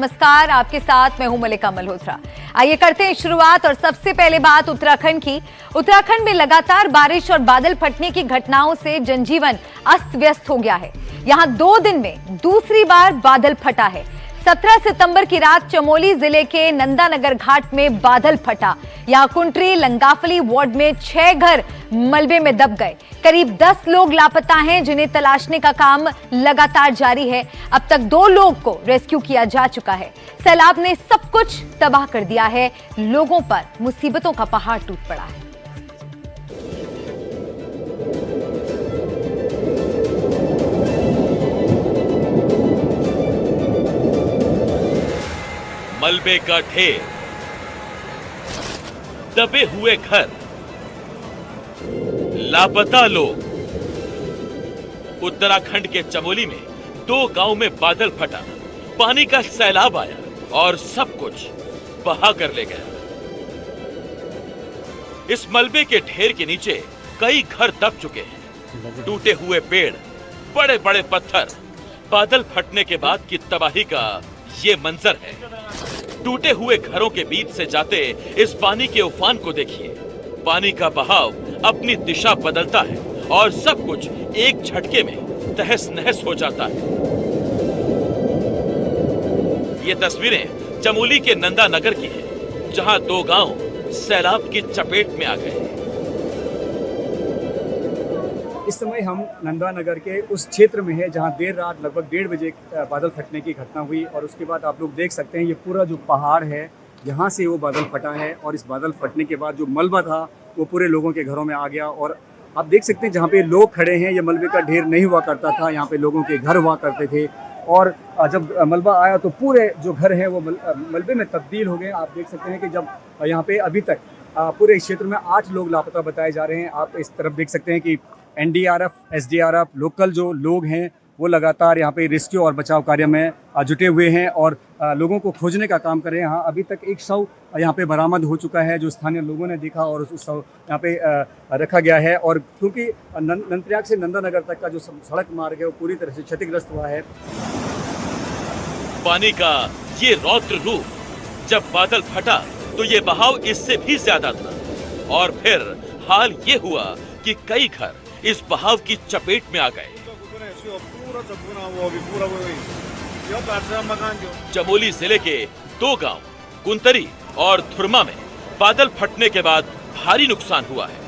नमस्कार, आपके साथ मैं हूं मलिका मल्होत्रा। आइए करते हैं शुरुआत और सबसे पहले बात उत्तराखंड की। उत्तराखंड में लगातार बारिश और बादल फटने की घटनाओं से जनजीवन अस्त व्यस्त हो गया है। यहां 2 दिन में दूसरी बार बादल फटा है। 17 सितंबर की रात चमोली जिले के नंदानगर घाट में बादल फटा। यहां कुंट्री लंगाफली वार्ड में 6 घर मलबे में दब गए। करीब 10 लोग लापता हैं, जिन्हें तलाशने का काम लगातार जारी है। अब तक 2 लोग को रेस्क्यू किया जा चुका है। सैलाब ने सब कुछ तबाह कर दिया है। लोगों पर मुसीबतों का पहाड़ टूट पड़ा है। मलबे का ढेर, दबे हुए घर, लापता लोग। उत्तराखंड के चमोली में 2 गांव में बादल फटा, पानी का सैलाब आया और सब कुछ बहा कर ले गया। इस मलबे के ढेर के नीचे कई घर दब चुके हैं। टूटे हुए पेड़, बड़े बड़े पत्थर, बादल फटने के बाद की तबाही का ये मंजर है। टूटे हुए घरों के बीच से जाते इस पानी के उफान को देखिए। पानी का बहाव अपनी दिशा बदलता है और सब कुछ एक झटके में तहस नहस हो जाता है। ये तस्वीरें चमोली के नंदानगर की हैं, जहां 2 गांव सैलाब की चपेट में आ गए। इस समय हम नंदानगर के उस क्षेत्र में है जहां देर रात लगभग 1:30 बजे बादल फटने की घटना हुई और उसके बाद आप लोग देख सकते हैं ये पूरा जो पहाड़ है यहाँ से वो बादल फटा है और इस बादल फटने के बाद जो मलबा था वो पूरे लोगों के घरों में आ गया। और आप देख सकते हैं जहाँ पे लोग खड़े हैं ये मलबे का ढेर नहीं हुआ करता था, यहाँ पे लोगों के घर हुआ करते थे और जब मलबा आया तो पूरे जो घर हैं वो मलबे में तब्दील हो गए। आप देख सकते हैं कि जब यहाँ पे अभी तक पूरे क्षेत्र में 8 लोग लापता बताए जा रहे हैं। आप इस तरफ देख सकते हैं कि NDRF, SDRF, लोकल जो लोग हैं वो लगातार यहाँ पे रेस्क्यू और बचाव कार्य में जुटे हुए हैं और लोगों को खोजने का काम कर रहे हैं। यहाँ अभी तक 1 शव यहाँ पे बरामद हो चुका है जो स्थानीय लोगों ने देखा और उस शव यहाँ पे रखा गया है। और क्योंकि नंदप्रयाग से नंदानगर तक का जो सड़क मार्ग है वो पूरी तरह से क्षतिग्रस्त हुआ है। पानी का ये रौद्र रूप, जब बादल फटा तो ये बहाव इससे भी ज्यादा था और फिर हाल ये हुआ कि कई घर इस बहाव की चपेट में आ गए। चमोली जिले के 2 गांव कुंतरी और थुरमा में बादल फटने के बाद भारी नुकसान हुआ है।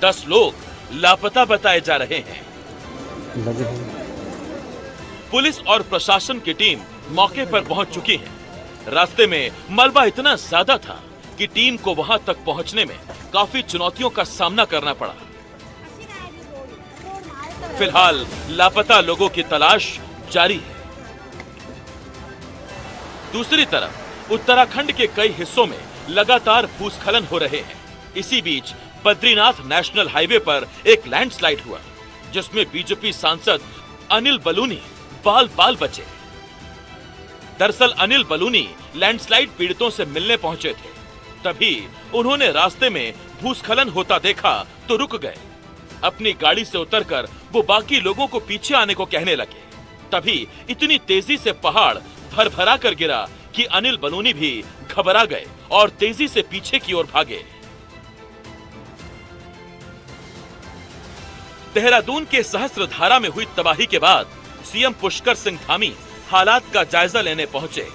10 लोग लापता बताए जा रहे हैं। पुलिस और प्रशासन की टीम मौके पर पहुंच चुकी है। रास्ते में मलबा इतना ज्यादा था कि टीम को वहां तक पहुंचने में काफी चुनौतियों का सामना करना पड़ा। फिलहाल लापता लोगों की तलाश जारी है। दूसरी तरफ उत्तराखंड के कई हिस्सों में लगातार भूस्खलन हो रहे हैं। इसी बीच बद्रीनाथ नेशनल हाईवे पर एक लैंडस्लाइड हुआ जिसमें बीजेपी सांसद अनिल बलूनी बाल बाल बचे। दरअसल अनिल बलूनी लैंडस्लाइड पीड़ितों से मिलने पहुंचे थे। तभी उन्होंने रास्ते में भूस्खलन होता देखा तो रुक गए। अपनी गाड़ी से उतरकर वो बाकी लोगों को पीछे आने को कहने लगे। तभी इतनी तेजी से पहाड़ भरभरा कर गिरा कि अनिल बलूनी भी घबरा गए और तेजी से पीछे की ओर भागे। देहरादून के सहस्त्रधारा में हुई तबाही के बाद सीएम पुष्कर सिंह धामी हालात का जायजा लेने पहुंचे।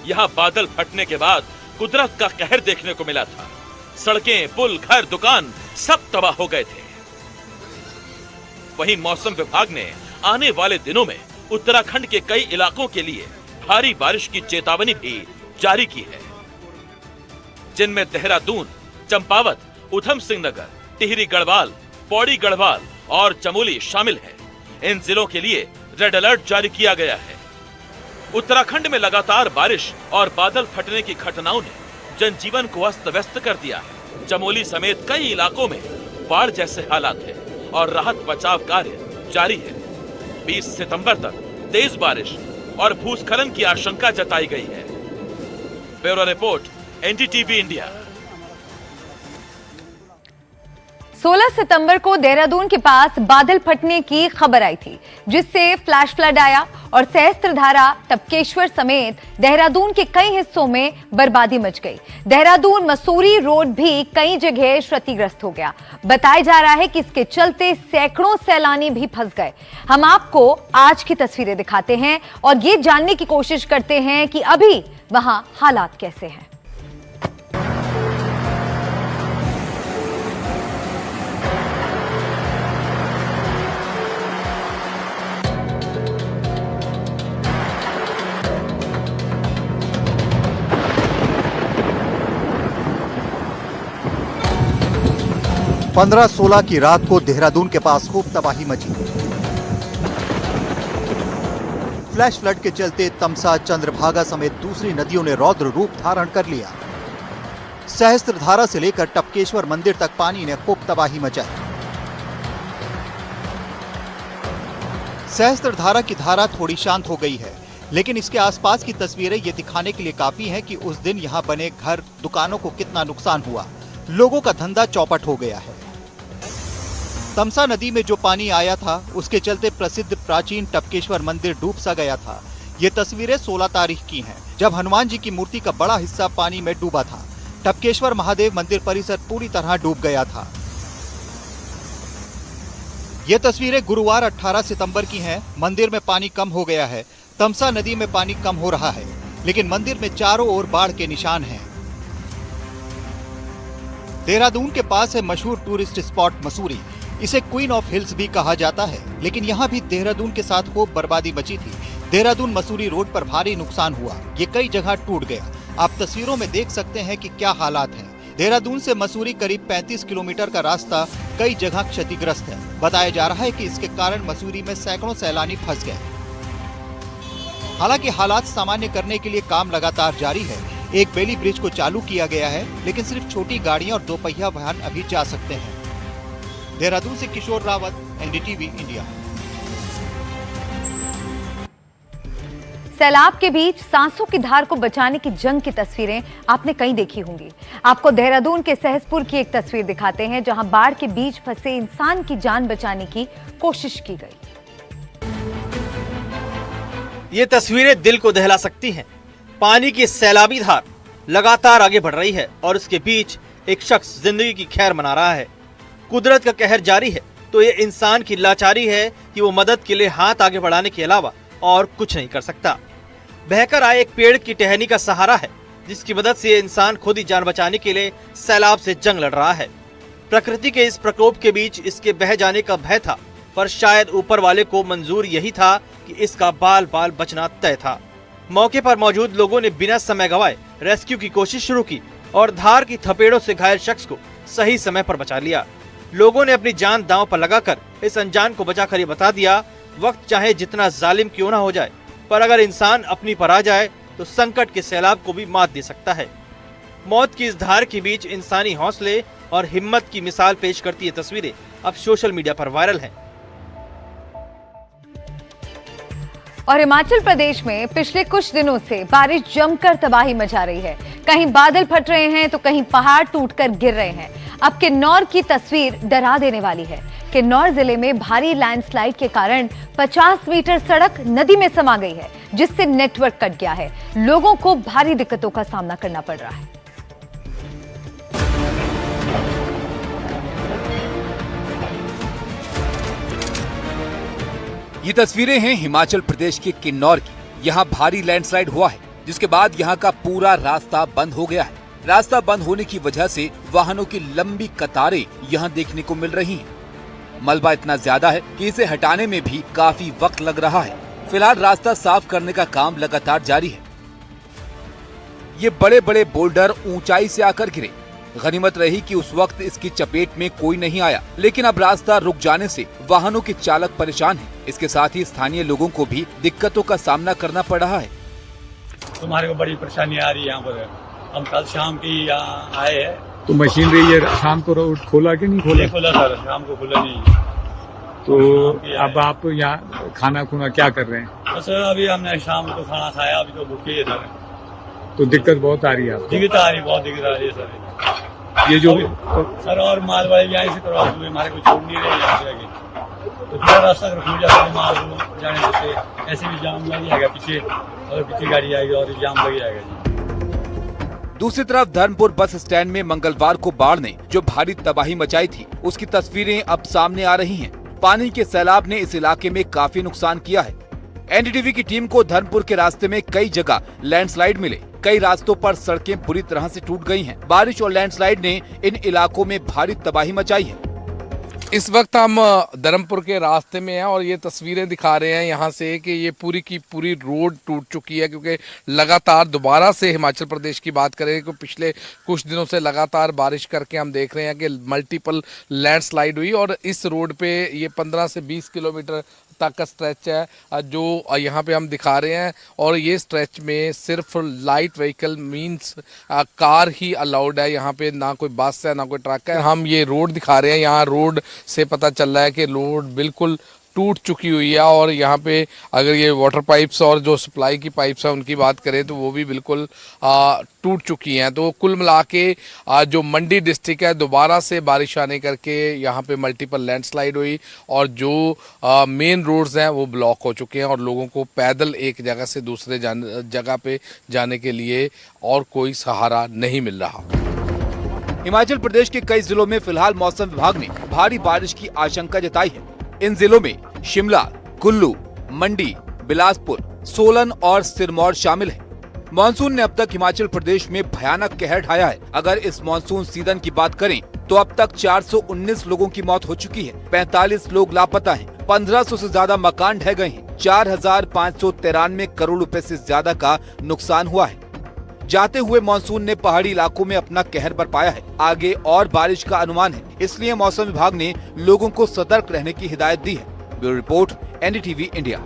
यहां बादल फटने के बाद कुदरत का कहर देखने को मिला था। सड़कें, पुल, घर, दुकान सब तबाह हो गए थे। वहीं मौसम विभाग ने आने वाले दिनों में उत्तराखंड के कई इलाकों के लिए भारी बारिश की चेतावनी भी जारी की है, जिनमें देहरादून, चंपावत, उधम सिंह नगर, टिहरी गढ़वाल, पौड़ी गढ़वाल और चमोली शामिल है। इन जिलों के लिए रेड अलर्ट जारी किया गया है। उत्तराखंड में लगातार बारिश और बादल फटने की घटनाओं ने जनजीवन को अस्त व्यस्त कर दिया है। चमोली समेत कई इलाकों में बाढ़ जैसे हालात हैं और राहत बचाव कार्य जारी है। 20 सितंबर तक तेज बारिश और भूस्खलन की आशंका जताई गई है। Bureau report, NDTV India. 16 सितंबर को देहरादून के पास बादल फटने की खबर आई थी, जिससे फ्लैश फ्लड आया और सहस्त्रधारा, टपकेश्वर समेत देहरादून के कई हिस्सों में बर्बादी मच गई। देहरादून मसूरी रोड भी कई जगह क्षतिग्रस्त हो गया। बताया जा रहा है कि इसके चलते सैकड़ों सैलानी भी फंस गए। हम आपको आज की तस्वीरें दिखाते हैं और ये जानने की कोशिश करते हैं कि अभी वहां हालात कैसे हैं। पंद्रह 16 की रात को देहरादून के पास खूब तबाही मची। फ्लैश फ्लड के चलते तमसा, चंद्रभागा समेत दूसरी नदियों ने रौद्र रूप धारण कर लिया। सहस्त्रधारा से लेकर टपकेश्वर मंदिर तक पानी ने खूब तबाही मचाई। सहस्त्रधारा की धारा थोड़ी शांत हो गई है, लेकिन इसके आसपास की तस्वीरें ये दिखाने के लिए काफी हैं कि उस दिन यहाँ बने घर, दुकानों को कितना नुकसान हुआ। लोगों का धंधा चौपट हो गया है। तमसा नदी में जो पानी आया था, उसके चलते प्रसिद्ध प्राचीन टपकेश्वर मंदिर डूब सा गया था। ये तस्वीरें 16 तारीख की हैं, जब हनुमान जी की मूर्ति का बड़ा हिस्सा पानी में डूबा था। टपकेश्वर महादेव मंदिर परिसर पूरी तरह डूब गया था। ये तस्वीरें गुरुवार 18 सितंबर की हैं। मंदिर में पानी कम हो गया है। तमसा नदी में पानी कम हो रहा है, लेकिन मंदिर में चारों ओर बाढ़ के निशान हैं। देहरादून के पास है मशहूर टूरिस्ट स्पॉट मसूरी। इसे क्वीन ऑफ हिल्स भी कहा जाता है, लेकिन यहाँ भी देहरादून के साथ खूब बर्बादी मची थी। देहरादून मसूरी रोड पर भारी नुकसान हुआ। ये कई जगह टूट गया। आप तस्वीरों में देख सकते हैं कि क्या हालात हैं। देहरादून से मसूरी करीब 35 किलोमीटर का रास्ता कई जगह क्षतिग्रस्त है। बताया जा रहा है कि इसके कारण मसूरी में सैकड़ों सैलानी फंस गए। हालांकि हालात सामान्य करने के लिए काम लगातार जारी है। एक बेली ब्रिज को चालू किया गया है, लेकिन सिर्फ छोटी गाड़ियां और दोपहिया वाहन अभी जा सकते हैं। देहरादून से किशोर रावत, एनडीटीवी इंडिया। सैलाब के बीच सांसों की धार को बचाने की जंग की तस्वीरें आपने कई देखी होंगी। आपको देहरादून के सहसपुर की एक तस्वीर दिखाते हैं, जहां बाढ़ के बीच फंसे इंसान की जान बचाने की कोशिश की गई। ये तस्वीरें दिल को दहला सकती हैं। पानी की सैलाबी धार लगातार आगे बढ़ रही है और उसके बीच एक शख्स जिंदगी की खैर मना रहा है। कुदरत का कहर जारी है, तो ये इंसान की लाचारी है कि वो मदद के लिए हाथ आगे बढ़ाने के अलावा और कुछ नहीं कर सकता। बहकर आए एक पेड़ की टहनी का सहारा है, जिसकी मदद से ये इंसान खुद ही जान बचाने के लिए सैलाब से जंग लड़ रहा है। प्रकृति के इस प्रकोप के बीच इसके बह जाने का भय था, पर शायद ऊपर वाले को मंजूर यही था कि इसका बाल बाल बचना तय था। मौके पर मौजूद लोगों ने बिना समय गवाए रेस्क्यू की कोशिश शुरू की और धार की थपेड़ों से घायल शख्स को सही समय पर बचा लिया। लोगों ने अपनी जान दांव पर लगाकर इस अनजान को बचाकर ये बता दिया, वक्त चाहे जितना जालिम क्यों ना हो जाए, पर अगर इंसान अपनी पर आ जाए तो संकट के सैलाब को भी मात दे सकता है। मौत की इस धार के बीच इंसानी हौसले और हिम्मत की मिसाल पेश करती ये तस्वीरें अब सोशल मीडिया पर वायरल हैं। और हिमाचल प्रदेश में पिछले कुछ दिनों से बारिश जमकर तबाही मचा रही है। कहीं बादल फट रहे हैं तो कहीं पहाड़ टूटकर गिर रहे हैं। अब किन्नौर की तस्वीर डरा देने वाली है। किन्नौर जिले में भारी लैंडस्लाइड के कारण 50 मीटर सड़क नदी में समा गई है, जिससे नेटवर्क कट गया है। लोगों को भारी दिक्कतों का सामना करना पड़ रहा है। ये तस्वीरें हैं हिमाचल प्रदेश के किन्नौर की। यहाँ भारी लैंडस्लाइड हुआ है, जिसके बाद यहाँ का पूरा रास्ता बंद हो गया है। रास्ता बंद होने की वजह से वाहनों की लंबी कतारें यहाँ देखने को मिल रही हैं। मलबा इतना ज्यादा है कि इसे हटाने में भी काफी वक्त लग रहा है। फिलहाल रास्ता साफ करने का काम लगातार जारी है। ये बड़े बड़े बोल्डर ऊंचाई से आकर गिरे। गनीमत रही कि उस वक्त इसकी चपेट में कोई नहीं आया, लेकिन अब रास्ता रुक जाने से वाहनों के चालक परेशान हैं। इसके साथ ही स्थानीय लोगों को भी दिक्कतों का सामना करना पड़ रहा है। तुम्हारे को बड़ी परेशानी आ रही है यहाँ पर। हम कल शाम की यहाँ आए हैं। तो मशीनरी ये शाम को रोड खोला कि नहीं खोला? खुला सर, शाम को खुला नहीं। तो अब आप यहाँ खाना खुना क्या कर रहे हैं? बस अभी हमने शाम को खाना खाया, अभी तो भूखे ही सर। तो दिक्कत बहुत आ रही है आपको? दिक्कत आ रही, बहुत दिक्कत आ रही है सर। ये जो सर और माल वाले भी यहाँ से क्रॉस हुए, हमारे को छोड़ नहीं रहे यहाँ से आगे, तो पूरा रास्ता अगर खुल जाता है माल जाने देते, ऐसे भी जाम लग जाएगा पीछे, और पीछे गाड़ी आएगी और जाम लग जाएगा जी। दूसरी तरफ धर्मपुर बस स्टैंड में मंगलवार को बाढ़ ने जो भारी तबाही मचाई थी, उसकी तस्वीरें अब सामने आ रही हैं। पानी के सैलाब ने इस इलाके में काफी नुकसान किया है। एनडीटीवी की टीम को धर्मपुर के रास्ते में कई जगह लैंडस्लाइड मिले, कई रास्तों पर सड़कें बुरी तरह से टूट गई हैं। बारिश और लैंडस्लाइड ने इन इलाकों में भारी तबाही मचाई है। इस वक्त हम धर्मपुर के रास्ते में हैं और ये तस्वीरें दिखा रहे हैं यहाँ से कि ये पूरी की पूरी रोड टूट चुकी है, क्योंकि लगातार दोबारा से हिमाचल प्रदेश की बात करें तो पिछले कुछ दिनों से लगातार बारिश करके हम देख रहे हैं कि मल्टीपल लैंडस्लाइड हुई और इस रोड पे ये 15 से 20 किलोमीटर तक का स्ट्रेच है जो यहाँ पे हम दिखा रहे हैं। और ये स्ट्रेच में सिर्फ लाइट व्हीकल मींस कार ही अलाउड है, यहाँ पे ना कोई बस है ना कोई ट्रक है। हम ये रोड दिखा रहे हैं, यहाँ रोड से पता चल रहा है कि रोड बिल्कुल टूट चुकी हुई है और यहाँ पे अगर ये वाटर पाइप्स और जो सप्लाई की पाइप्स हैं उनकी बात करें तो वो भी बिल्कुल टूट चुकी हैं। तो कुल मिला के जो मंडी डिस्ट्रिक्ट है दोबारा से बारिश आने करके यहाँ पे मल्टीपल लैंडस्लाइड हुई और जो मेन रोड्स हैं वो ब्लॉक हो चुके हैं और लोगों को पैदल एक जगह से दूसरे जगह पे जाने के लिए और कोई सहारा नहीं मिल रहा। हिमाचल प्रदेश के कई जिलों में फिलहाल मौसम विभाग ने भारी बारिश की आशंका जताई है। इन जिलों में शिमला, कुल्लू, मंडी, बिलासपुर, सोलन और सिरमौर शामिल है। मानसून ने अब तक हिमाचल प्रदेश में भयानक कहर ढाया है। अगर इस मानसून सीजन की बात करें तो अब तक 419 लोगों की मौत हो चुकी है, 45 लोग लापता हैं, 1500 से ज्यादा मकान ढह गए हैं, 4593 करोड़ रुपए से ज्यादा का नुकसान हुआ है। जाते हुए मानसून ने पहाड़ी इलाकों में अपना कहर बरपाया है। आगे और बारिश का अनुमान है, इसलिए मौसम विभाग ने लोगों को सतर्क रहने की हिदायत दी है। Bureau report, NDTV India.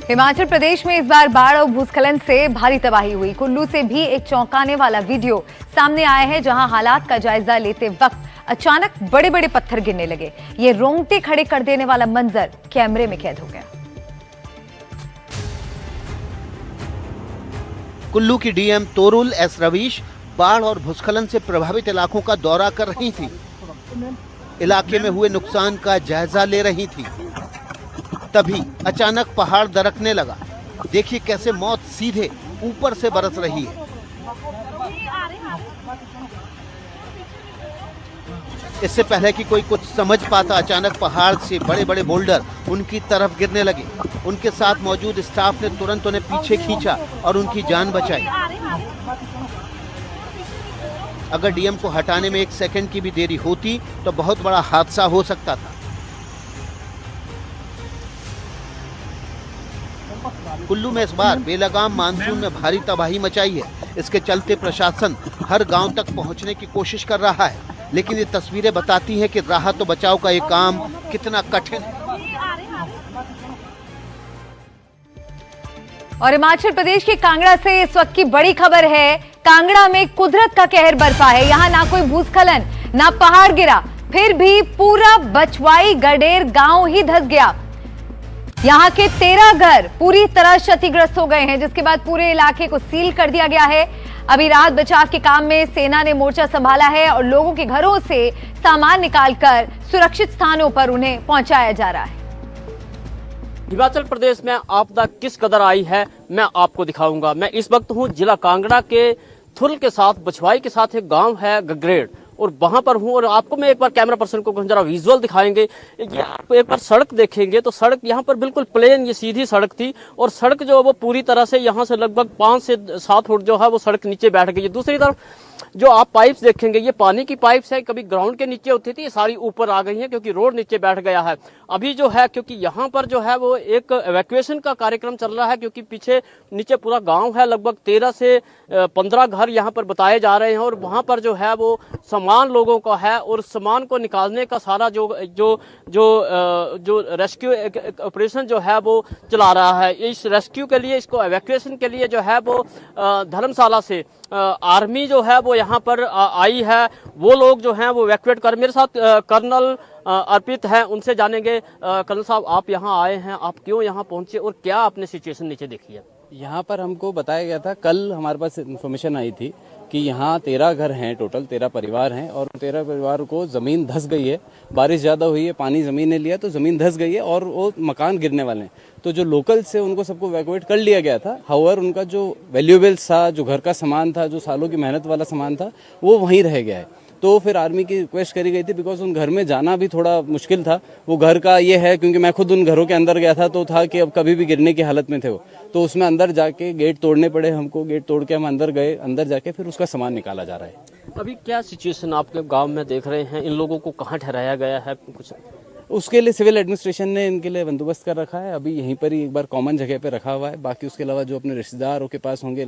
Himachal Pradesh में इस बार बाढ़ और भूस्खलन से भारी तबाही हुई। कुल्लू से भी एक चौंकाने वाला वीडियो सामने आया है, जहां हालात का जायजा लेते वक्त अचानक बड़े बड़े पत्थर गिरने लगे। ये रोंगटे खड़े कर देने वाला मंजर कैमरे में कैद हो गया। कुल्लू की डीएम तोरुल एस रवीश बाढ़ और भूस्खलन से प्रभावित इलाकों का दौरा कर रही थी। इलाके में हुए नुकसान का जायजा ले रही थी। तभी अचानक पहाड़ दरकने लगा। देखिए कैसे मौत सीधे ऊपर से बरस रही है। इससे पहले कि कोई कुछ समझ पाता, अचानक पहाड़ से बड़े बड़े बोल्डर उनकी तरफ गिरने लगे। उनके साथ मौजूद स्टाफ ने तुरंत उन्हें पीछे खींचा और उनकी जान बचाई। अगर डीएम को हटाने में 1 सेकंड की भी देरी होती तो बहुत बड़ा हादसा हो सकता था। कुल्लू में इस बार बेलगाम मानसून में भारी तबाही मचाई है। इसके चलते प्रशासन हर गांव तक पहुंचने की कोशिश कर रहा है, लेकिन ये तस्वीरें बताती हैं कि राहत और बचाव का ये काम कितना कठिन है। और हिमाचल प्रदेश के कांगड़ा से इस वक्त की बड़ी खबर है। कांगड़ा में कुदरत का कहर बरपा है। यहाँ ना कोई भूस्खलन ना पहाड़ गिरा, फिर भी पूरा बचवाई गडेर गांव ही धंस गया। यहाँ के 13 घर पूरी तरह क्षतिग्रस्त हो गए हैं, जिसके बाद पूरे इलाके को सील कर दिया गया है। अभी राहत बचाव के काम में सेना ने मोर्चा संभाला है और लोगों के घरों से सामान निकालकर सुरक्षित स्थानों पर उन्हें पहुंचाया जा रहा है। हिमाचल प्रदेश में आपदा किस कदर आई है मैं आपको दिखाऊंगा। मैं इस वक्त हूं जिला कांगड़ा के थुल के साथ बछवाई के साथ एक गांव है गगरेड़, और वहां पर हूं और आपको मैं एक बार कैमरा पर्सन को जरा विजुअल दिखाएंगे। एक बार सड़क देखेंगे तो सड़क यहाँ पर बिल्कुल प्लेन ये सीधी सड़क थी और सड़क जो है वो पूरी तरह से यहाँ से लगभग 5 से 7 फुट जो है वो सड़क नीचे बैठ गई है। दूसरी तरफ जो आप पाइप्स देखेंगे ये पानी की पाइप्स है, कभी ग्राउंड के नीचे होती थी, ये सारी ऊपर आ गई हैं क्योंकि रोड नीचे बैठ गया है। अभी जो है क्योंकि यहाँ पर जो है वो एक इवैक्यूएशन का कार्यक्रम चल रहा है, क्योंकि पीछे नीचे पूरा गांव है, लगभग 13 से 15 घर यहाँ पर बताए जा रहे हैं और वहाँ पर जो है वो सामान लोगों का है और सामान को निकालने का सारा जो रेस्क्यू ऑपरेशन जो है वो चला रहा है। इस रेस्क्यू के लिए, इसको इवैक्यूएशन के लिए जो है वो धर्मशाला से आर्मी जो है वो यहाँ पर आई है। वो लोग जो हैं वो इवैक्यूएट कर, मेरे साथ कर्नल अर्पित हैं, उनसे जानेंगे। कर्नल साहब, आप यहाँ आए हैं, आप क्यों यहाँ पहुँचे और क्या आपने सिचुएशन नीचे देखी है? यहाँ पर हमको बताया गया था, कल हमारे पास इन्फॉर्मेशन आई थी कि यहाँ 13 घर हैं, टोटल 13 परिवार हैं और 13 परिवार को ज़मीन धंस गई है। बारिश ज़्यादा हुई है, पानी ज़मीन ने लिया तो ज़मीन धंस गई है और वो मकान गिरने वाले हैं। तो जो लोकल से उनको सबको इवैक्यूएट कर लिया गया था। हाउएवर उनका जो वैल्यूएबल्स था, जो घर का सामान था, जो सालों की मेहनत वाला सामान था, वो वहीं रह गया है। तो फिर आर्मी की रिक्वेस्ट करी गई थी, बिकॉज उन घर में जाना भी थोड़ा मुश्किल था। वो घर का ये है, क्योंकि मैं खुद उन घरों के अंदर गया था तो था कि अब कभी भी गिरने की हालत में थे वो, तो उसमें अंदर जाके गेट तोड़ने पड़े हमको। गेट तोड़ के हम अंदर गए, अंदर जाके फिर उसका सामान निकाला जा रहा है। अभी क्या सिचुएशन आपके गांव में देख रहे हैं? इन लोगों को कहाँ ठहराया गया है? कुछ उसके लिए सिविल एडमिनिस्ट्रेशन ने इनके लिए बंदोबस्त कर रखा है। अभी यहीं पर ही एक बार कॉमन जगह पे रखा हुआ है। बाकी उसके अलावा जो अपने रिश्तेदारों के पास होंगे,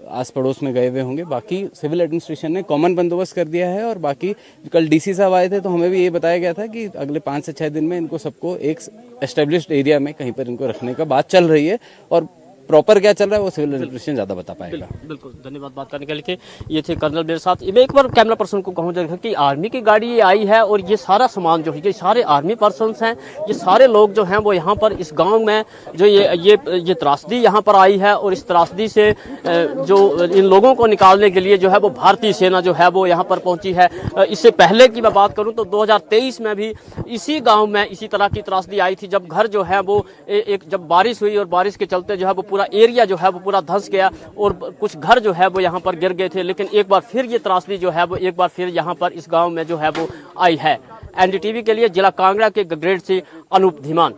आस पड़ोस में गए हुए होंगे, बाकी सिविल एडमिनिस्ट्रेशन ने कॉमन बंदोबस्त कर दिया है। और बाकी कल डीसी साहब आए थे तो हमें भी ये बताया गया था कि अगले 5 से 6 दिन में इनको सबको एक एस्टेब्लिश्ड एरिया में कहीं पर इनको रखने का बात चल रही है। और प्रॉपर क्या चल रहा है वो सिविल एडमिनिस्ट्रेशन ज्यादा बता पाएगा। बिल्कुल, धन्यवाद बात करने के लिए। ये थे कर्नल मेरे साथ। मैं एक बार कैमरा पर्सन को कहूँ कि आर्मी की गाड़ी ये आई है और ये सारा सामान जो है, ये सारे आर्मी पर्सन्स हैं, ये सारे लोग जो हैं वो यहाँ पर इस गांव में जो ये त्रासदी यहाँ पर आई है और इस त्रासदी से जो इन लोगों को निकालने के लिए जो है वो भारतीय सेना जो है वो यहाँ पर पहुँची है। इससे पहले की मैं बात करूँ तो 2023 में भी इसी गाँव में इसी तरह की त्रासदी आई थी, जब घर जो है वो जब बारिश हुई और बारिश के चलते जो है वो एरिया जो है वो पूरा धंस गया और कुछ घर जो है वो यहाँ पर गिर गए थे। लेकिन एक बार फिर ये त्रासदी जो है वो एक बार फिर यहाँ पर इस गांव में जो है वो आई है। एनडीटीवी के लिए जिला कांगड़ा के गगरेट से अनूप धीमान।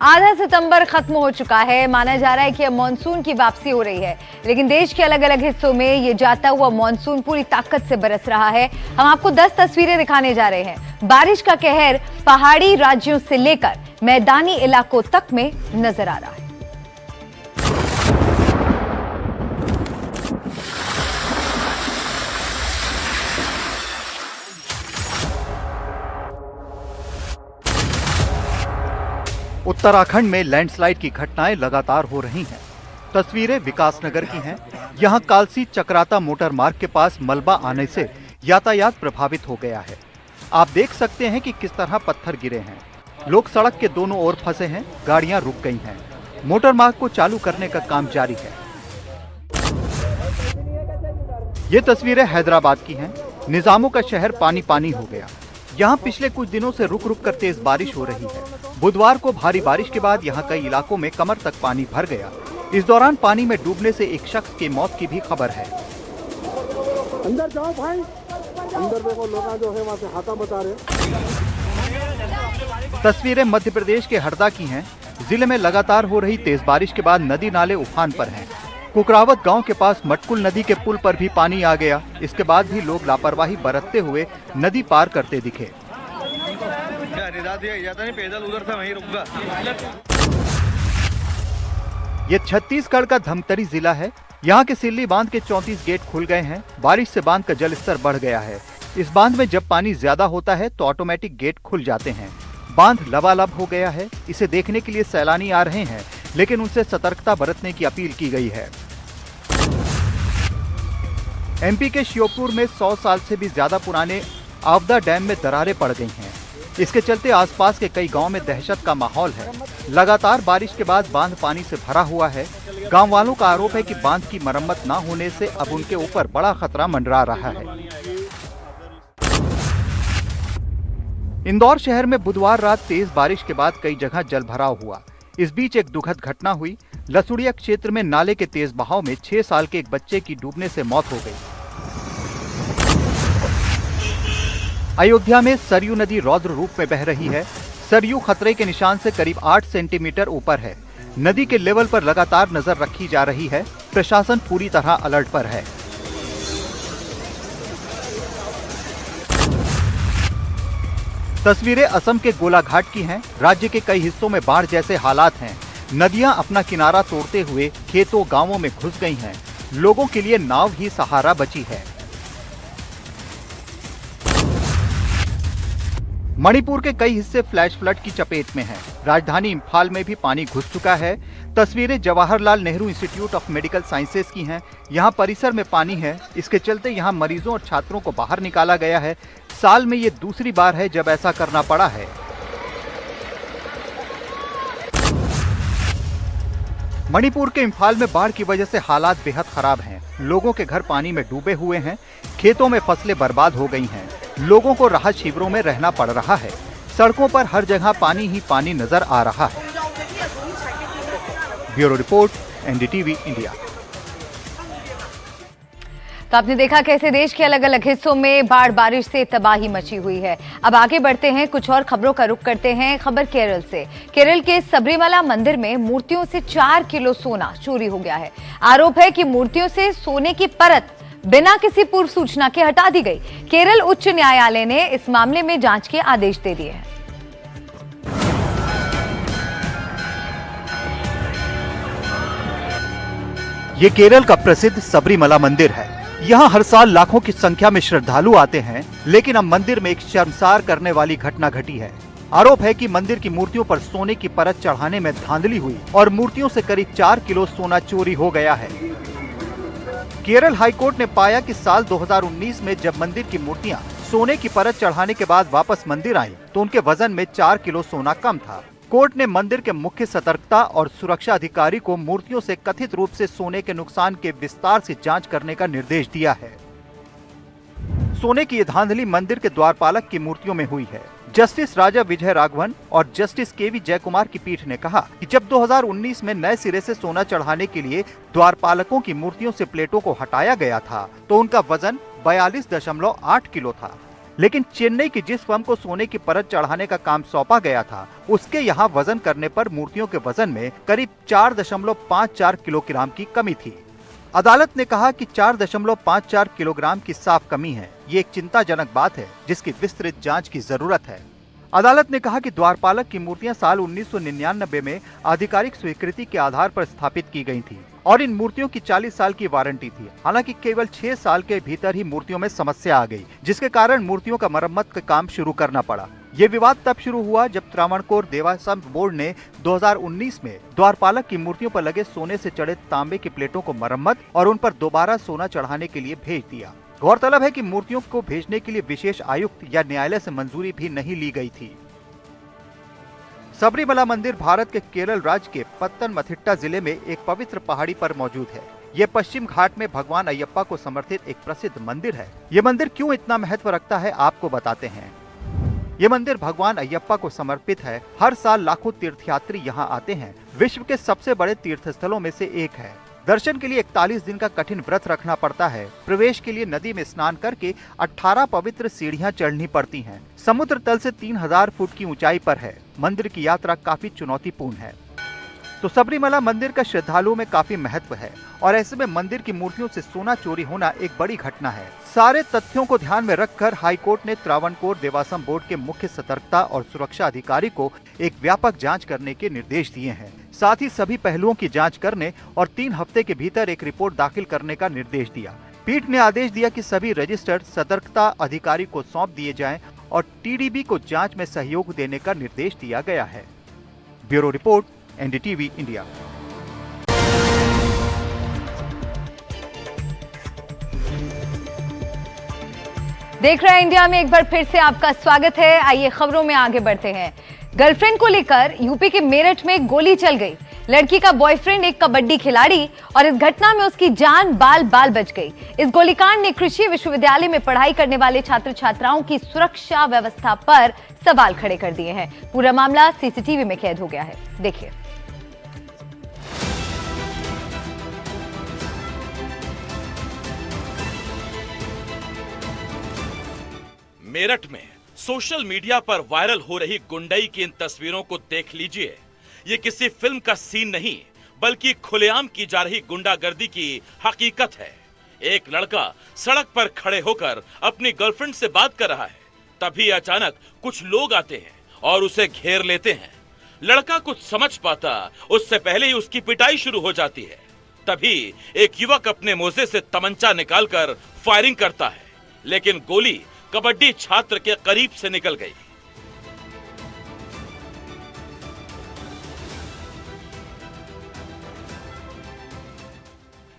आधा सितंबर खत्म हो चुका है। माना जा रहा है कि अब मानसून की वापसी हो रही है, लेकिन देश के अलग अलग हिस्सों में ये जाता हुआ मानसून पूरी ताकत से बरस रहा है। हम आपको 10 तस्वीरें दिखाने जा रहे हैं। बारिश का कहर पहाड़ी राज्यों से लेकर मैदानी इलाकों तक में नजर आ रहा है। उत्तराखंड में लैंडस्लाइड की घटनाएं लगातार हो रही हैं। तस्वीरें विकासनगर की हैं। यहां कालसी चक्राता मोटर मार्ग के पास मलबा आने से यातायात प्रभावित हो गया है। आप देख सकते हैं कि किस तरह पत्थर गिरे हैं। लोग सड़क के दोनों ओर फंसे हैं, गाड़ियां रुक गई हैं। मोटर मार्ग को चालू करने का काम जारी है। ये तस्वीरें हैदराबाद की हैं। निजामों का शहर पानी पानी हो गया। यहाँ पिछले कुछ दिनों से रुक रुक कर तेज बारिश हो रही है। बुधवार को भारी बारिश के बाद यहाँ कई इलाकों में कमर तक पानी भर गया। इस दौरान पानी में डूबने से एक शख्स की मौत की भी खबर है। अंदर जाओ भाई, अंदर देखो, लोग जो है वहाँ से हाथा बता रहे। तस्वीरें मध्य प्रदेश के हरदा की हैं। जिले में लगातार हो रही तेज बारिश के बाद नदी नाले उफान पर हैं। कुकरावत गांव के पास मटकुल नदी के पुल पर भी पानी आ गया। इसके बाद भी लोग लापरवाही बरतते हुए नदी पार करते दिखे। ये छत्तीसगढ़ का धमतरी जिला है। यहाँ के सिल्ली बांध के 34 गेट खुल गए हैं। बारिश से बांध का जल स्तर बढ़ गया है। इस बांध में जब पानी ज्यादा होता है तो ऑटोमेटिक गेट खुल जाते हैं। बांध लबालब हो गया है। इसे देखने के लिए सैलानी आ रहे हैं, लेकिन उनसे सतर्कता बरतने की अपील की गई है। एमपी के श्योपुर में 100 साल से भी ज्यादा पुराने आवदा डैम में दरारें पड़ गई हैं। इसके चलते आसपास के कई गांवों में दहशत का माहौल है। लगातार बारिश के बाद बांध पानी से भरा हुआ है। गांव वालों का आरोप है कि बांध की मरम्मत न होने से अब उनके ऊपर बड़ा खतरा मंडरा रहा है। इंदौर शहर में बुधवार रात तेज बारिश के बाद कई जगह जलभराव हुआ। इस बीच एक दुखद घटना हुई। लसुड़िया क्षेत्र में नाले के तेज बहाव में 6 साल के एक बच्चे की डूबने से मौत हो गई। अयोध्या में सरयू नदी रौद्र रूप में बह रही है। सरयू खतरे के निशान से करीब 8 सेंटीमीटर ऊपर है। नदी के लेवल पर लगातार नजर रखी जा रही है। प्रशासन पूरी तरह अलर्ट पर है। तस्वीरें असम के गोलाघाट की हैं। राज्य के कई हिस्सों में बाढ़ जैसे हालात हैं। नदियां अपना किनारा तोड़ते हुए खेतों गांवों में घुस गई हैं। लोगों के लिए नाव ही सहारा बची है। मणिपुर के कई हिस्से फ्लैश फ्लड की चपेट में हैं। राजधानी इंफाल में भी पानी घुस चुका है। तस्वीरें Jawaharlal Nehru institute of medical sciences की हैं। यहाँ परिसर में पानी है। इसके चलते यहाँ मरीजों और छात्रों को बाहर निकाला गया है। साल में ये दूसरी बार है जब ऐसा करना पड़ा है। मणिपुर के इम्फाल में बाढ़ की वजह से हालात बेहद खराब हैं। लोगों के घर पानी में डूबे हुए हैं, खेतों में फसलें बर्बाद हो गई हैं, लोगों को राहत शिविरों में रहना पड़ रहा है, सड़कों पर हर जगह पानी ही पानी नजर आ रहा है। Bureau report, NDTV India. तो आपने देखा कैसे देश के अलग अलग हिस्सों में बाढ़ बारिश से तबाही मची हुई है। अब आगे बढ़ते हैं, कुछ और खबरों का रुख करते हैं। खबर केरल से। केरल के सबरीमला मंदिर में मूर्तियों से 4 किलो सोना चोरी हो गया है। आरोप है कि मूर्तियों से सोने की परत बिना किसी पूर्व सूचना के हटा दी गई। केरल उच्च न्यायालय ने इस मामले में जांच के आदेश दे दिए हैं। ये केरल का प्रसिद्ध सबरीमला मंदिर है। यहाँ हर साल लाखों की संख्या में श्रद्धालु आते हैं, लेकिन अब मंदिर में एक शर्मसार करने वाली घटना घटी है। आरोप है कि मंदिर की मूर्तियों पर सोने की परत चढ़ाने में धांधली हुई और मूर्तियों से करीब 4 किलो सोना चोरी हो गया है। केरल हाईकोर्ट ने पाया कि साल 2019 में जब मंदिर की मूर्तियां सोने की परत चढ़ाने के बाद वापस मंदिर आईं, तो उनके वजन में 4 किलो सोना कम था। कोर्ट ने मंदिर के मुख्य सतर्कता और सुरक्षा अधिकारी को मूर्तियों से कथित रूप से सोने के नुकसान के विस्तार से जांच करने का निर्देश दिया है। सोने की ये धांधली मंदिर के द्वारपालक की मूर्तियों में हुई है। जस्टिस राजा विजय राघवन और जस्टिस केवी जयकुमार की पीठ ने कहा कि जब 2019 में नए सिरे से सोना चढ़ाने के लिए द्वारपालकों की मूर्तियों से प्लेटों को हटाया गया था, तो उनका वजन 42.8 किलो था। लेकिन चेन्नई की जिस फर्म को सोने की परत चढ़ाने का काम सौंपा गया था, उसके यहाँ वजन करने पर मूर्तियों के वजन में करीब 4.54 किलोग्राम की कमी थी। अदालत ने कहा कि 4.54 किलोग्राम की साफ कमी है। ये एक चिंताजनक बात है, जिसकी विस्तृत जांच की जरूरत है। अदालत ने कहा कि द्वारपालक की मूर्तियां साल 1999 में आधिकारिक स्वीकृति के आधार पर स्थापित की गई थी और इन मूर्तियों की 40 साल की वारंटी थी। हालांकि केवल 6 साल के भीतर ही मूर्तियों में समस्या आ गई, जिसके कारण मूर्तियों का मरम्मत का काम शुरू करना पड़ा। ये विवाद तब शुरू हुआ जब त्रावणकोर देवस्थान बोर्ड ने 2019 में द्वारपालक की मूर्तियों पर लगे सोने से चढ़े तांबे की प्लेटों को मरम्मत और उन पर दोबारा सोना चढ़ाने के लिए भेज दिया। गौरतलब है कि मूर्तियों को भेजने के लिए विशेष आयुक्त या न्यायालय से मंजूरी भी नहीं ली गई थी। सबरीमला मंदिर भारत के केरल राज्य के पत्तनमथिट्टा जिले में एक पवित्र पहाड़ी पर मौजूद है। ये पश्चिम घाट में भगवान अयप्पा को समर्पित एक प्रसिद्ध मंदिर है। ये मंदिर क्यों इतना महत्व रखता है, आपको बताते हैं। ये मंदिर भगवान अयप्पा को समर्पित है। हर साल लाखों तीर्थयात्री यहाँ आते हैं। विश्व के सबसे बड़े तीर्थ स्थलों में से एक है। दर्शन के लिए 41 दिन का कठिन व्रत रखना पड़ता है। प्रवेश के लिए नदी में स्नान करके 18 पवित्र सीढ़ियां चढ़नी पड़ती हैं। समुद्र तल से 3000 फुट की ऊंचाई पर है। मंदिर की यात्रा काफी चुनौतीपूर्ण है। तो सबरीमला मंदिर का श्रद्धालुओं में काफी महत्व है और ऐसे में मंदिर की मूर्तियों से सोना चोरी होना एक बड़ी घटना है। सारे तथ्यों को ध्यान में रखकर हाईकोर्ट ने त्रावणकोर देवस्थान बोर्ड के मुख्य सतर्कता और सुरक्षा अधिकारी को एक व्यापक जांच करने के निर्देश दिए हैं। साथ ही सभी पहलुओं की जांच करने और 3 हफ्ते के भीतर एक रिपोर्ट दाखिल करने का निर्देश दिया। पीठ ने आदेश दिया कि सभी रजिस्टर्ड सतर्कता अधिकारी को सौंप दिए जाएं और टीडीबी को जांच में सहयोग देने का निर्देश दिया गया है। Bureau report, NDTV India. देख रहे हैं इंडिया में, एक बार फिर से आपका स्वागत है। आइए खबरों में आगे बढ़ते हैं। गर्लफ्रेंड को लेकर यूपी के मेरठ में गोली चल गई। लड़की का बॉयफ्रेंड एक कबड्डी खिलाड़ी और इस घटना में उसकी जान बाल बाल बच गई। इस गोलीकांड ने कृषि विश्वविद्यालय में पढ़ाई करने वाले छात्र छात्राओं की सुरक्षा व्यवस्था पर सवाल खड़े कर दिए हैं। पूरा मामला सीसीटीवी में कैद हो गया है, देखिए। मेरठ में सोशल मीडिया पर वायरल हो रही गुंडई की इन तस्वीरों को देख लीजिए। ये किसी फिल्म का सीन नहीं, बल्कि खुलेआम की जा रही गुंडागर्दी की हकीकत है। एक लड़का सड़क पर खड़े होकर अपनी गर्लफ्रेंड से बात कर रहा है, तभी अचानक कुछ लोग आते हैं और उसे घेर लेते हैं। लड़का कुछ समझ पाता उससे पहले ही उसकी पिटाई शुरू हो जाती है। तभी एक युवक अपने मोजे से तमंचा निकालकर फायरिंग करता है, लेकिन गोली कबड्डी छात्र के करीब से निकल गई।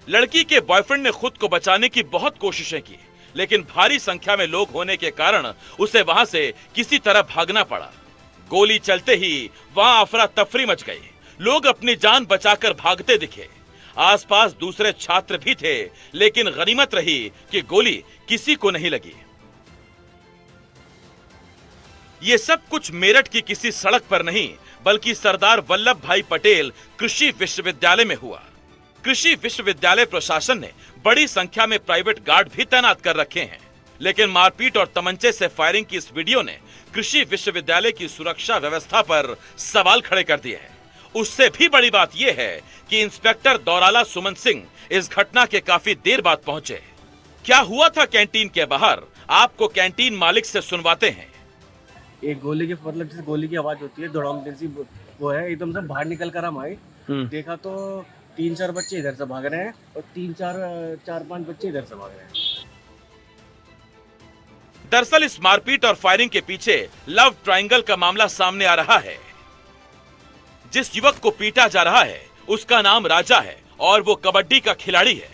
लड़की के बॉयफ्रेंड ने खुद को बचाने की बहुत कोशिशें की, लेकिन भारी संख्या में लोग होने के कारण उसे वहां से किसी तरह भागना पड़ा। गोली चलते ही वहां अफरा तफरी मच गई, लोग अपनी जान बचाकर भागते दिखे। आसपास दूसरे छात्र भी थे, लेकिन गनीमत रही कि गोली किसी को नहीं लगी। ये सब कुछ मेरठ की किसी सड़क पर नहीं, बल्कि सरदार वल्लभ भाई पटेल कृषि विश्वविद्यालय में हुआ। कृषि विश्वविद्यालय प्रशासन ने बड़ी संख्या में प्राइवेट गार्ड भी तैनात कर रखे हैं, लेकिन मारपीट और तमंचे से फायरिंग की इस वीडियो ने कृषि विश्वविद्यालय की सुरक्षा व्यवस्था पर सवाल खड़े कर दिए हैं। उससे भी बड़ी बात यह है कि इंस्पेक्टर दौराला सुमन सिंह इस घटना के काफी देर बाद पहुंचे। क्या हुआ था कैंटीन के बाहर, आपको कैंटीन मालिक से सुनवाते हैं। एक गोली के मतलब जैसे गोली की आवाज होती है, दौड़ाम जैसी वो है, एकदम से बाहर निकल कर हम आए, देखा तो 3-4 बच्चे इधर से भाग रहे हैं और 4-5 बच्चे इधर से भाग रहे हैं। दरअसल इस मारपीट और फायरिंग के पीछे लव ट्रायंगल का मामला सामने आ रहा है। जिस युवक को पीटा जा रहा है उसका नाम राजा है और वो कबड्डी का खिलाड़ी है।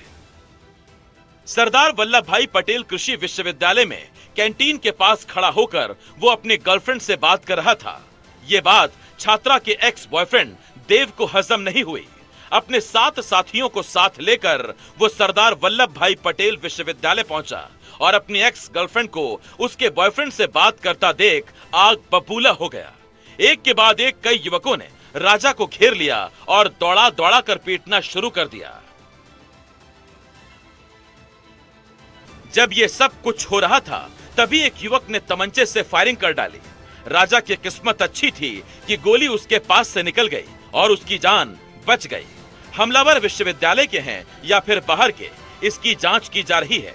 सरदार वल्लभ भाई पटेल कृषि विश्वविद्यालय में कैंटीन के पास खड़ा होकर वो अपनी गर्लफ्रेंड से बात कर रहा था। ये बात छात्रा के एक्स बॉयफ्रेंड देव को हजम नहीं हुई। अपने 7 साथियों को साथ लेकर वो सरदार वल्लभ भाई पटेल विश्वविद्यालय पहुंचा और अपनी एक्स गर्लफ्रेंड को उसके बॉयफ्रेंड से बात करता देख आग बबूला हो गया। एक के बाद एक कई युवकों ने राजा को घेर लिया और दौड़ा दौड़ा कर पीटना शुरू कर दिया। जब ये सब कुछ हो रहा था तभी एक युवक ने तमंचे से फायरिंग कर डाली। राजा की किस्मत अच्छी थी कि गोली उसके पास से निकल गई और उसकी जान बच गई। हमलावर विश्वविद्यालय के हैं या फिर बाहर के, इसकी जांच की जा रही है।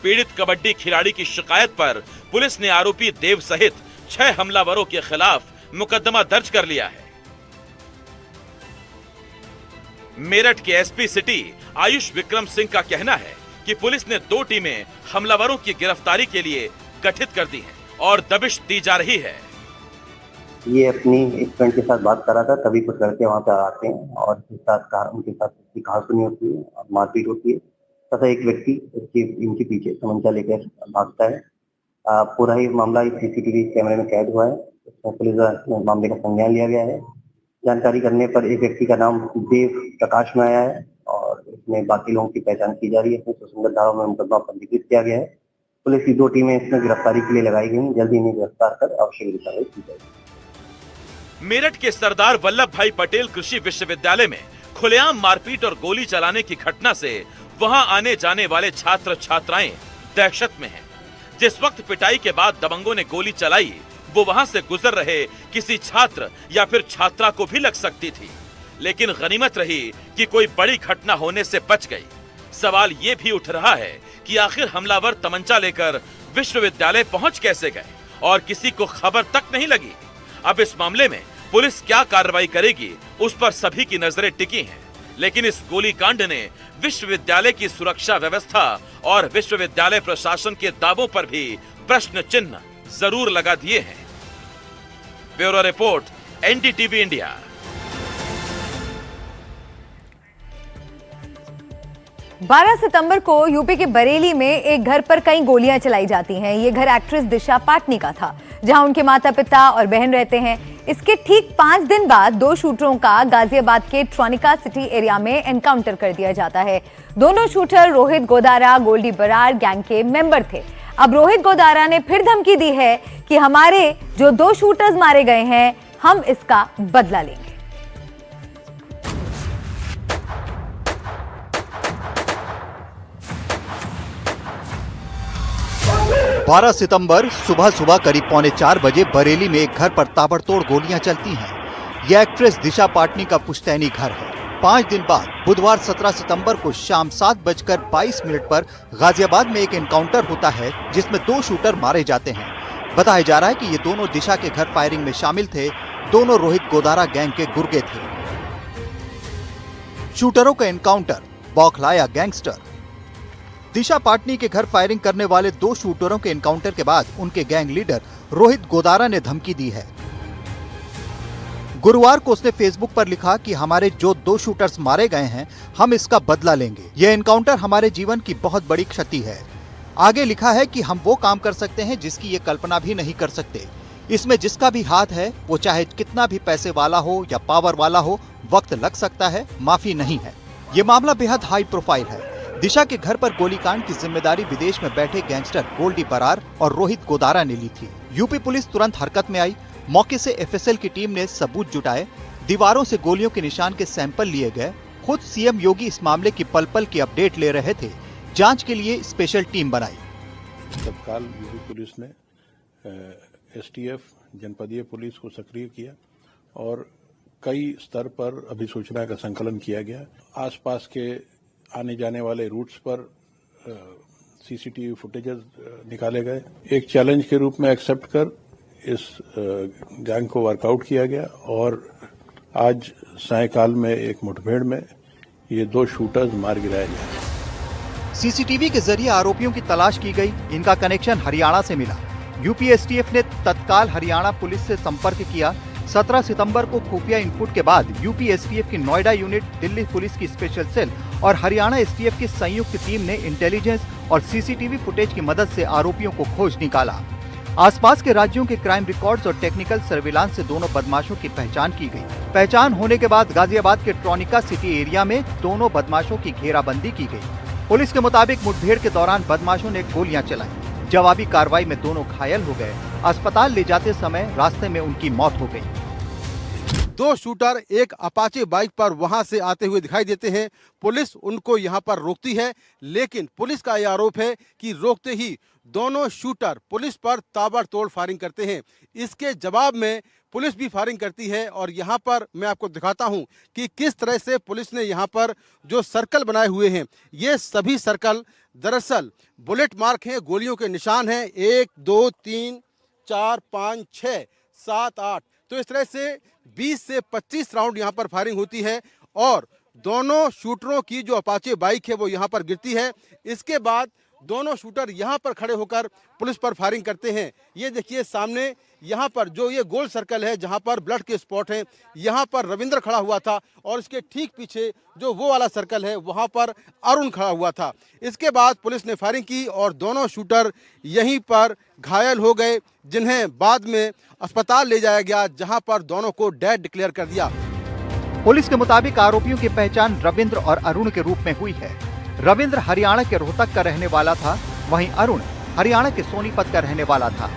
पीड़ित कबड्डी खिलाड़ी की शिकायत पर पुलिस ने आरोपी देव सहित 6 हमलावरों के खिलाफ मुकदमा दर्ज कर लिया है। मेरठ के एसपी सिटी आयुष विक्रम सिंह का कहना है कि पुलिस ने 2 टीमें हमलावरों की गिरफ्तारी के लिए गठित कर दी हैं और दबिश दी जा रही है। ये अपनी एक फ्रेंड के साथ बात कर रहा था, तभी कुछ लड़के वहाँ पे आते हैं और उनके साथ उसकी कहासुनी होती है और मारपीट होती है तथा एक व्यक्ति इनके पीछे तमंचा लेकर भागता है। पूरा ही मामला सीसीटीवी कैमरे में कैद हुआ है। इसमें पुलिस मामले का संज्ञान लिया गया है। जानकारी करने पर एक व्यक्ति का नाम देव प्रकाश में आया है और इसमें बाकी लोगों की पहचान की जा रही है। इसमें सुसंगत धाराओं में मुकदमा पंजीकृत किया गया है। पुलिस की 2 टीमें इसमें गिरफ्तारी के लिए लगाई गई। जल्दी इन्हें गिरफ्तार कर आवश्यक कार्रवाई की जाएगी। मेरठ के सरदार वल्लभ भाई पटेल कृषि विश्वविद्यालय में खुलेआम मारपीट और गोली चलाने की घटना से वहां आने जाने वाले छात्र छात्राएं दहशत में हैं। जिस वक्त पिटाई के बाद दबंगों ने गोली चलाई वो वहां से गुजर रहे किसी छात्र या फिर छात्रा को भी लग सकती थी, लेकिन गनीमत रही कि कोई बड़ी घटना होने से बच गई। सवाल ये भी उठ रहा है कि आखिर हमलावर तमंचा लेकर विश्वविद्यालय पहुंच कैसे गए और किसी को खबर तक नहीं लगी। अब इस मामले में पुलिस क्या कार्रवाई करेगी उस पर सभी की नजरें टिकी हैं, लेकिन इस गोलीकांड ने विश्वविद्यालय की सुरक्षा व्यवस्था और विश्वविद्यालय प्रशासन के दावों पर भी प्रश्न चिन्ह जरूर लगा दिए हैं। Bureau report, NDTV India. बारह सितंबर को यूपी के बरेली में एक घर पर कई गोलियां चलाई जाती हैं। ये घर एक्ट्रेस दिशा पाटनी का था, जहां उनके माता पिता और बहन रहते हैं। इसके ठीक 5 दिन बाद 2 शूटरों का गाजियाबाद के ट्रॉनिका सिटी एरिया में एनकाउंटर कर दिया जाता है। दोनों शूटर रोहित गोदारा गोल्डी बरार गैंग के मेंबर थे। अब रोहित गोदारा ने फिर धमकी दी है कि हमारे जो 2 शूटर्स मारे गए हैं हम इसका बदला लेंगे। 12 सितंबर सुबह करीब 3:45 बजे बरेली में एक घर पर ताबड़तोड़ गोलियां चलती हैं। यह एक्ट्रेस दिशा पाटनी का पुश्तैनी घर है। 5 दिन बाद बुधवार 17 सितंबर को शाम 7:22 पर गाजियाबाद में एक एनकाउंटर होता है, जिसमें 2 शूटर मारे जाते हैं। बताया जा रहा है कि ये दोनों दिशा के घर फायरिंग में शामिल थे। दोनों रोहित गोदारा गैंग के गुर्गे थे। शूटरों का एनकाउंटर बौखलाया गैंगस्टर। दिशा पाटनी के घर फायरिंग करने वाले 2 शूटरों के एनकाउंटर के बाद उनके गैंग लीडर रोहित गोदारा ने धमकी दी है। गुरुवार को उसने फेसबुक पर लिखा कि हमारे जो 2 शूटर्स मारे गए हैं हम इसका बदला लेंगे। यह एनकाउंटर हमारे जीवन की बहुत बड़ी क्षति है। आगे लिखा है कि हम वो काम कर सकते हैं जिसकी ये कल्पना भी नहीं कर सकते। इसमें जिसका भी हाथ है वो चाहे कितना भी पैसे वाला हो या पावर वाला हो, वक्त लग सकता है, माफी नहीं है। ये मामला बेहद हाई प्रोफाइल है। दिशा के घर पर गोलीकांड की जिम्मेदारी विदेश में बैठे गैंगस्टर गोल्डी बरार और रोहित गोदारा ने ली थी। यूपी पुलिस तुरंत हरकत में आई। मौके से एफएसएल की टीम ने सबूत जुटाए, दीवारों से गोलियों के निशान के सैंपल लिए गए। खुद सीएम योगी इस मामले की पल पल की अपडेट ले रहे थे। जांच के लिए स्पेशल टीम बनाई। तत्काल यूपी पुलिस ने एसटीएफ जनपदीय पुलिस को सक्रिय किया और कई स्तर पर अभिसूचना का संकलन किया गया। आसपास के आने जाने वाले रूट्स पर सीसीटीवी फुटेजेस निकाले गए। एक चैलेंज के रूप में एक्सेप्ट कर इस गैंग को वर्कआउट किया गया और आज सायंकाल में एक मुठभेड़ में ये 2 शूटर्स मार गिराए गए। सीसीटीवी के जरिए आरोपियों की तलाश की गई। इनका कनेक्शन हरियाणा से मिला। यूपी एसटीएफ ने तत्काल हरियाणा पुलिस से संपर्क किया। 17 सितंबर को खुफिया इनपुट के बाद यूपी एसटीएफ की नोएडा यूनिट, दिल्ली पुलिस की स्पेशल सेल और हरियाणा एसटीएफ की संयुक्त टीम ने इंटेलिजेंस और सीसीटीवी फुटेज की मदद से आरोपियों को खोज निकाला। आसपास के राज्यों के क्राइम रिकॉर्ड्स और टेक्निकल सर्विलांस से दोनों बदमाशों की पहचान की गई। पहचान होने के बाद गाजियाबाद के ट्रॉनिका सिटी एरिया में दोनों बदमाशों की घेराबंदी की गई। पुलिस के मुताबिक मुठभेड़ के दौरान बदमाशों ने गोलियां चलाई। जवाबी कार्रवाई में दोनों घायल हो गए। अस्पताल ले जाते समय रास्ते में उनकी मौत हो गई। 2 शूटर एक अपाचे बाइक पर वहां से आते हुए दिखाई देते हैं। पुलिस उनको यहां पर रोकती है, लेकिन पुलिस का यह आरोप है कि रोकते ही दोनों शूटर पुलिस पर ताबड़तोड़ फायरिंग करते हैं। इसके जवाब में पुलिस भी फायरिंग करती है और यहां पर मैं आपको दिखाता हूं कि किस तरह से पुलिस ने यहां पर जो सर्कल बनाए हुए हैं, ये सभी सर्कल दरअसल बुलेट मार्क हैं, गोलियों के निशान हैं। 1 2 3 4 5 6 7 8 तो इस तरह से 20 से 25 राउंड यहां पर फायरिंग होती है और दोनों शूटरों की जो अपाचे बाइक है वो यहां पर गिरती है। इसके बाद दोनों शूटर यहां पर खड़े होकर पुलिस पर फायरिंग करते हैं। ये देखिए सामने यहां पर जो ये गोल सर्कल है जहां पर ब्लड के स्पॉट हैं, यहां पर रविंद्र खड़ा हुआ था और इसके ठीक पीछे जो वो वाला सर्कल है वहां पर अरुण खड़ा हुआ था। इसके बाद पुलिस ने फायरिंग की और दोनों शूटर यहीं पर घायल हो गए, जिन्हें बाद में अस्पताल ले जाया गया, जहां पर दोनों को डेड डिक्लेयर कर दिया। पुलिस के मुताबिक आरोपियों की पहचान रविंद्र और अरुण के रूप में हुई है। रविंद्र हरियाणा के रोहतक का रहने वाला था, वहीं अरुण हरियाणा के सोनीपत का रहने वाला था।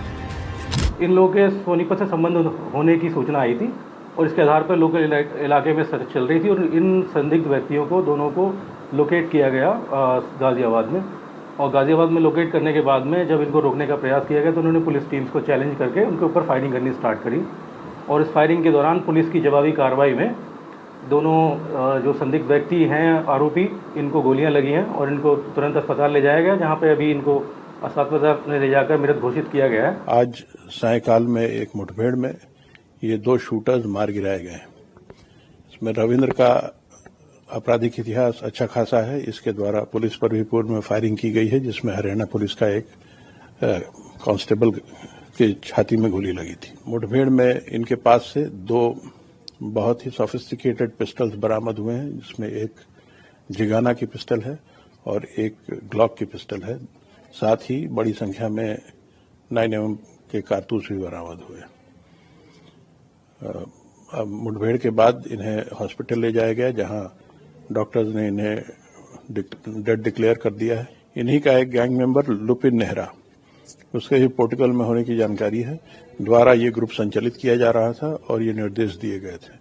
इन लोगों के सोनीपत से संबंध होने की सूचना आई थी और इसके आधार पर लोकल इलाके में सर्च चल रही थी और इन संदिग्ध व्यक्तियों को दोनों को लोकेट किया गया गाजियाबाद में। और गाजियाबाद में लोकेट करने के बाद में जब इनको रोकने का प्रयास किया गया तो उन्होंने पुलिस टीम्स को चैलेंज करके उनके ऊपर फायरिंग करनी स्टार्ट करी और इस फायरिंग के दौरान पुलिस की जवाबी कार्रवाई में दोनों जो संदिग्ध व्यक्ति हैं आरोपी, इनको गोलियां लगी हैं और इनको तुरंत अस्पताल ले जाया गया, जहां पे अभी इनको अस्पताल में ले जाकर मृत घोषित किया गया है। आज सायंकाल में एक मुठभेड़ में ये 2 शूटर्स मार गिराए गए। इसमें रविंद्र का आपराधिक इतिहास अच्छा खासा है। इसके द्वारा पुलिस पर भी पूर्व में फायरिंग की गई है, जिसमें हरियाणा पुलिस का एक कांस्टेबल के छाती में गोली लगी थी। मुठभेड़ में इनके पास से 2 बहुत ही सोफिस्टिकेटेड पिस्टल्स बरामद हुए हैं, जिसमें एक जिगाना की पिस्टल है और एक ग्लॉक की पिस्टल है। साथ ही बड़ी संख्या में 9mm के कारतूस भी बरामद हुए। अब मुठभेड़ के बाद इन्हें हॉस्पिटल ले जाया गया, जहां डॉक्टर्स ने इन्हें डेड डिक्लेयर कर दिया है। इन्हीं का एक गैंग मेंबर लुपिन नेहरा, उसके ही पोर्टुगल में होने की जानकारी है, द्वारा ये ग्रुप संचालित किया जा रहा था और ये निर्देश दिए गए थे।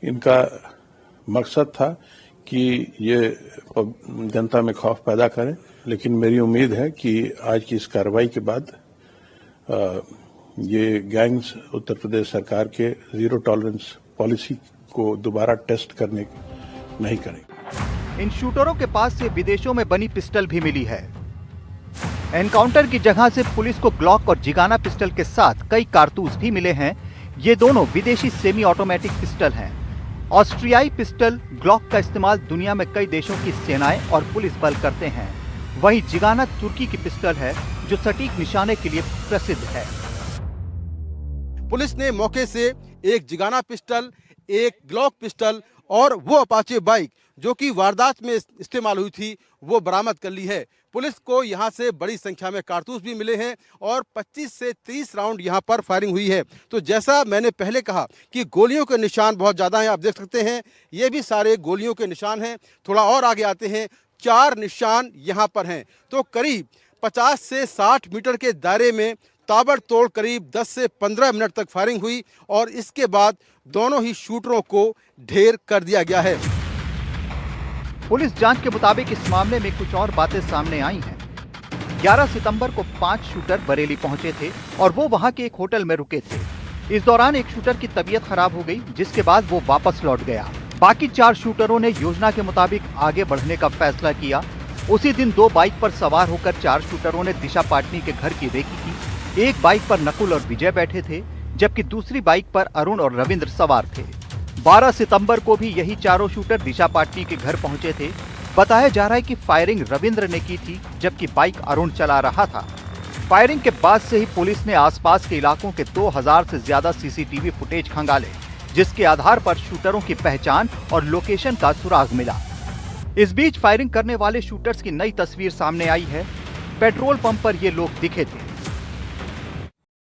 इनका मकसद था कि ये जनता में खौफ पैदा करें, लेकिन मेरी उम्मीद है कि आज की इस कार्रवाई के बाद ये गैंग्स उत्तर प्रदेश सरकार के जीरो टॉलरेंस पॉलिसी को दोबारा टेस्ट करने नहीं करेंगे। इन शूटरों के पास से विदेशों में बनी पिस्टल भी मिली है। एनकाउंटर की जगह से पुलिस को ग्लॉक और जिगाना पिस्टल के साथ कई कारतूस भी मिले हैं। ये दोनों विदेशी सेमी ऑटोमेटिक पिस्टल हैं। ऑस्ट्रियाई पिस्टल ग्लॉक का इस्तेमाल दुनिया में कई देशों की सेनाएं और पुलिस बल करते हैं। वहीं जिगाना तुर्की की पिस्टल है, जो सटीक निशाने के लिए प्रसिद्ध है। पुलिस ने मौके से एक जिगाना पिस्टल, एक ग्लॉक पिस्टल और वो अपाचे बाइक जो कि वारदात में इस्तेमाल हुई थी वो बरामद कर ली है। पुलिस को यहां से बड़ी संख्या में कारतूस भी मिले हैं और 25 से 30 राउंड यहां पर फायरिंग हुई है। तो जैसा मैंने पहले कहा कि गोलियों के निशान बहुत ज़्यादा हैं, आप देख सकते हैं ये भी सारे गोलियों के निशान हैं। थोड़ा और आगे आते हैं, 4 निशान यहाँ पर हैं। तो करीब 50 से 60 मीटर के दायरे में ताबड़तोड़ करीब 10 से 15 मिनट तक फायरिंग हुई और इसके बाद दोनों ही शूटरों को ढेर कर दिया गया है। पुलिस जांच के मुताबिक इस मामले में कुछ और बातें सामने आई हैं। 11 सितंबर को 5 शूटर बरेली पहुंचे थे और वो वहां के एक होटल में रुके थे। इस दौरान एक शूटर की तबीयत खराब हो गई, जिसके बाद वो वापस लौट गया। बाकी 4 शूटरों ने योजना के मुताबिक आगे बढ़ने का फैसला किया। उसी दिन 2 बाइक पर सवार होकर 4 शूटरों ने दिशा पाटनी के घर की रेकी की। एक बाइक पर नकुल और विजय बैठे थे, जबकि दूसरी बाइक पर अरुण और रविंद्र सवार थे। 12 सितंबर को भी यही चारों शूटर दिशा पाटनी के घर पहुंचे थे। बताया जा रहा है कि फायरिंग रविंद्र ने की थी, जबकि बाइक अरुण चला रहा था। फायरिंग के बाद से ही पुलिस ने आसपास के इलाकों के 2000 से ज्यादा सीसीटीवी फुटेज खंगाले, जिसके आधार पर शूटरों की पहचान और लोकेशन का सुराग मिला। इस बीच फायरिंग करने वाले शूटर्स की नई तस्वीर सामने आई है। पेट्रोल पंप पर ये लोग दिखे थे।